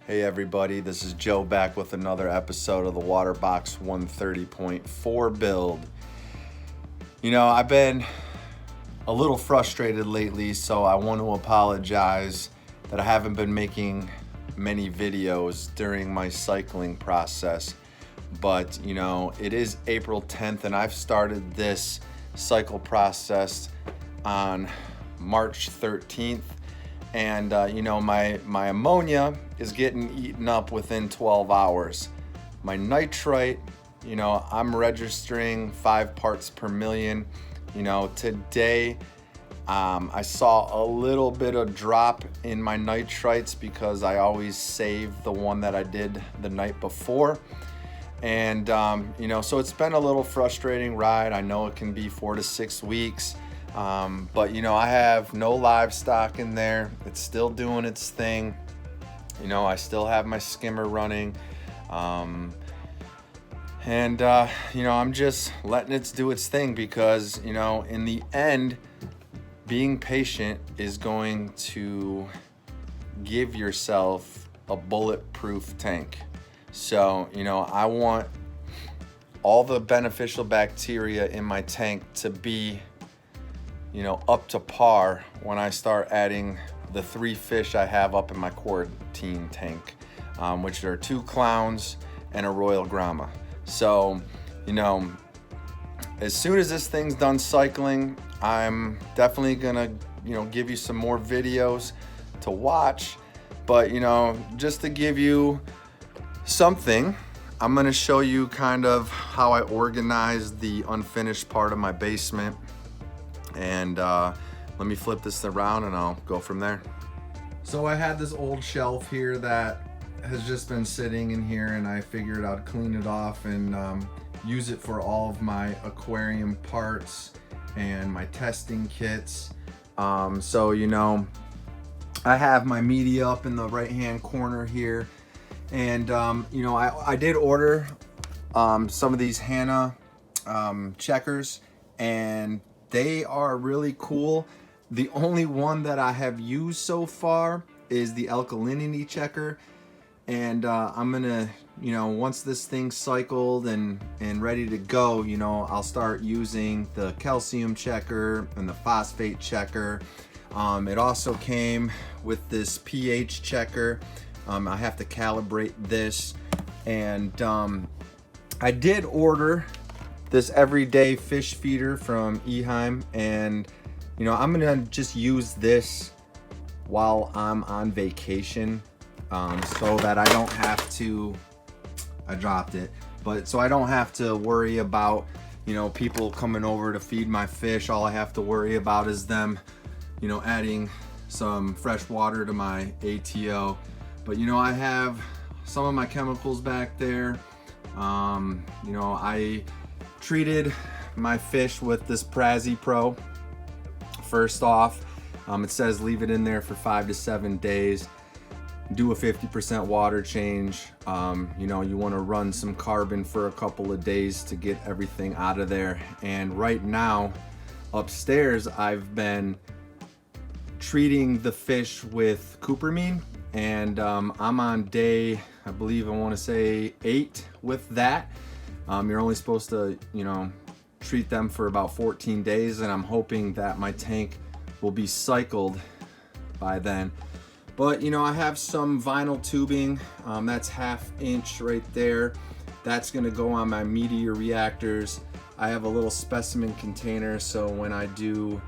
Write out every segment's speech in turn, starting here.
Hey everybody, this is Joe back with another episode of the Waterbox 130.4 build. I've been a little frustrated lately, so I want to apologize that I haven't been making many videos during my cycling process. But, it is April 10th and I've started this cycle process on March 13th. And my ammonia is getting eaten up within 12 hours. My nitrite, I'm registering 5 parts per million. Today I saw a little bit of drop in my nitrites because I always save the one that I did the night before. And so it's been a little frustrating ride. I know it can be 4 to 6 weeks. But I have no livestock in there. It's still doing its thing. I still have my skimmer running. I'm just letting it do its thing because, in the end, being patient is going to give yourself a bulletproof tank. So, I want all the beneficial bacteria in my tank to be up to par when I start adding the 3 fish I have up in my quarantine tank, which are 2 clowns and a Royal Grama. So, as soon as this thing's done cycling, I'm definitely gonna, give you some more videos to watch. But, just to give you something, I'm gonna show you kind of how I organize the unfinished part of my basement. And let me flip this around and I'll go from there. So I had this old shelf here that has just been sitting in here, and I figured I'd clean it off and use it for all of my aquarium parts and my testing kits. I have my media up in the right hand corner here, and I did order some of these Hannah checkers, and they are really cool. The only one that I have used so far is the alkalinity checker. And I'm gonna, once this thing's cycled and ready to go, I'll start using the calcium checker and the phosphate checker. It also came with this pH checker. I have to calibrate this. And I did order this everyday fish feeder from Eheim, and I'm gonna just use this while I'm on vacation, so that I don't have to, I dropped it, but so I don't have to worry about people coming over to feed my fish. All I have to worry about is them adding some fresh water to my ATO. But I have some of my chemicals back there. I treated my fish with this Prazi Pro. First off, it says leave it in there for 5 to 7 days. Do a 50% water change. You want to run some carbon for a couple of days to get everything out of there. And right now, upstairs, I've been treating the fish with cupramine, and I'm on day, I believe I want to say 8 with that. You're only supposed to, treat them for about 14 days, and I'm hoping that my tank will be cycled by then. But, I have some vinyl tubing, that's 1/2 inch right there. That's gonna go on my media reactors. I have a little specimen container, so when I do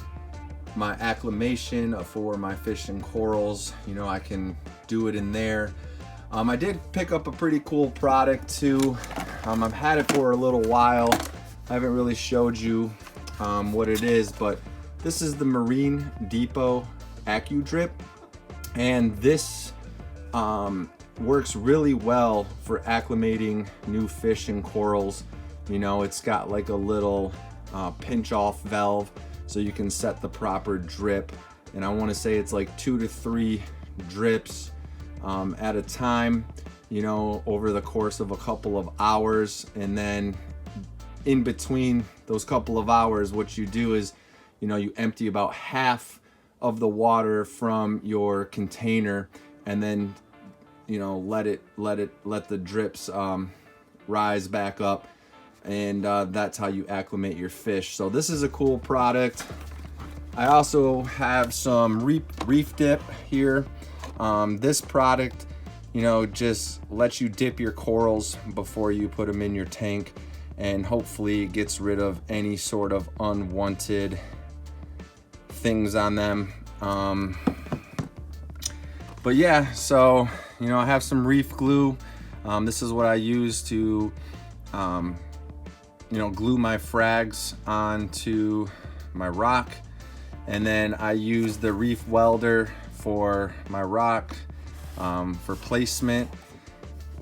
my acclimation for my fish and corals, I can do it in there. I did pick up a pretty cool product too. I've had it for a little while. I haven't really showed you what it is, but this is the Marine Depot AccuDrip, and this works really well for acclimating new fish and corals. It's got like a little pinch off valve so you can set the proper drip, and I want to say it's like 2 to 3 drips at a time, over the course of a couple of hours. And then in between those couple of hours, what you do is, you empty about half of the water from your container, and then you know, let the drips rise back up, and that's how you acclimate your fish. So this is a cool product. I also have some reef dip here. This product, you know, just lets you dip your corals before you put them in your tank, and hopefully gets rid of any sort of unwanted things on them. But yeah, so, you know, I have some reef glue. This is what I use to, you know, glue my frags onto my rock. And then I use the reef welder for my rock, for placement.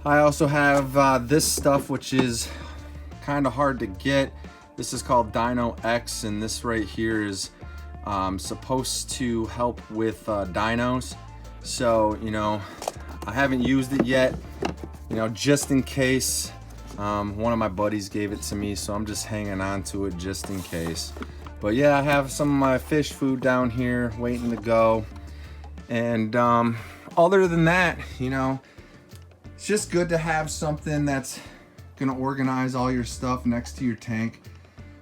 I also have this stuff, which is kind of hard to get. This is called Dino X, and this right here is supposed to help with dinos. So, you know, I haven't used it yet, you know, just in case. One of my buddies gave it to me, so I'm just hanging on to it just in case. But yeah, I have some of my fish food down here waiting to go. And other than that, you know, it's just good to have something that's gonna organize all your stuff next to your tank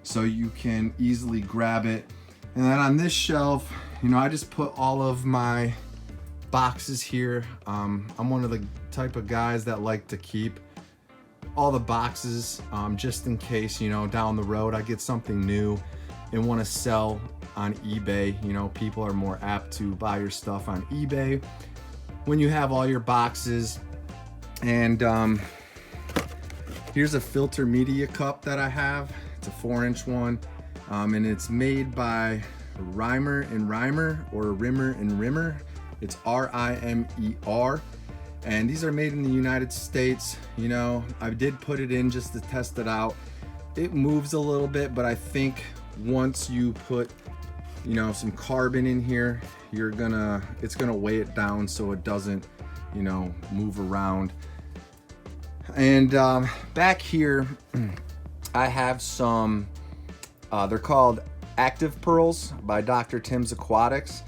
so you can easily grab it. And then on this shelf, you know, I just put all of my boxes here. I'm one of the type of guys that like to keep all the boxes just in case, you know, down the road I get something new and want to sell on eBay. You know, people are more apt to buy your stuff on eBay when you have all your boxes. And here's a filter media cup that I have. It's a 4-inch one, and it's made by Rimmer and Rimmer, or Rimmer and Rimmer. It's R-I-M-E-R. And these are made in the United States. You know, I did put it in just to test it out. It moves a little bit, but I think once you put, you know, some carbon in here, it's gonna weigh it down so it doesn't, you know, move around. And back here, I have some, they're called Active Pearls by Dr. Tim's Aquatics.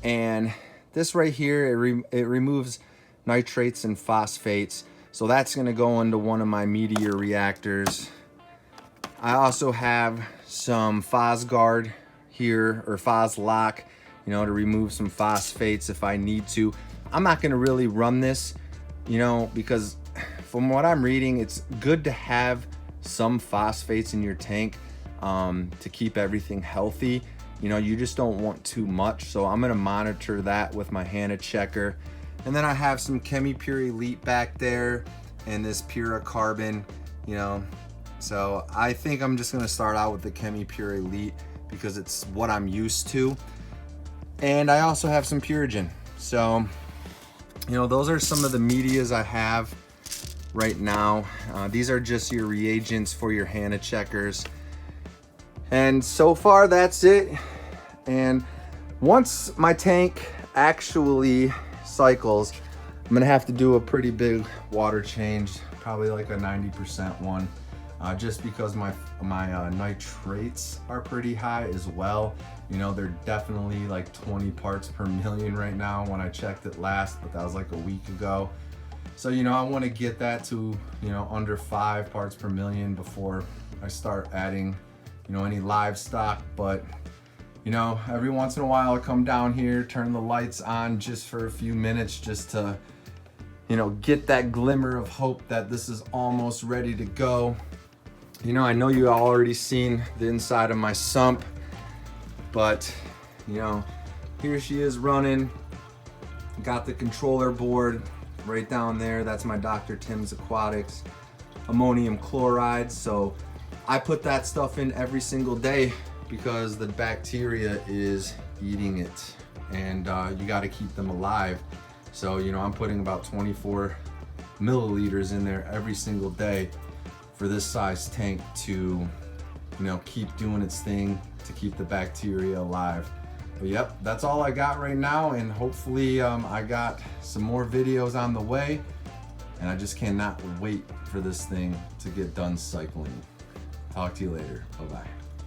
And this right here, it removes nitrates and phosphates. So that's gonna go into one of my meteor reactors. I also have some Phosguard here, or Phoslock, you know, to remove some phosphates if I need to. I'm not gonna really run this, you know, because from what I'm reading, it's good to have some phosphates in your tank to keep everything healthy. You know, you just don't want too much. So I'm gonna monitor that with my Hannah checker. And then I have some ChemiPure Elite back there and this Pura Carbon, you know. So I think I'm just gonna start out with the ChemiPure Elite because it's what I'm used to. And I also have some Purigen. So, you know, those are some of the medias I have right now. These are just your reagents for your Hannah checkers. And so far that's it. And once my tank actually cycles, I'm gonna have to do a pretty big water change, probably like a 90% one, just because my nitrates are pretty high as well. You know, they're definitely like 20 parts per million right now when I checked it last, but that was like a week ago. So, you know, I want to get that to, you know, under 5 parts per million before I start adding, you know, any livestock. But, you know, every once in a while I come down here, turn the lights on just for a few minutes, just to, you know, get that glimmer of hope that this is almost ready to go. You know, I know you all already seen the inside of my sump, but, you know, here she is running. Got the controller board right down there. That's my Dr. Tim's Aquatics ammonium chloride. So I put that stuff in every single day because the bacteria is eating it, and you got to keep them alive. So, you know, I'm putting about 24 milliliters in there every single day for this size tank to, you know, keep doing its thing to keep the bacteria alive. But yep, that's all I got right now, and hopefully I got some more videos on the way, and I just cannot wait for this thing to get done cycling. Talk to you later. Bye-bye.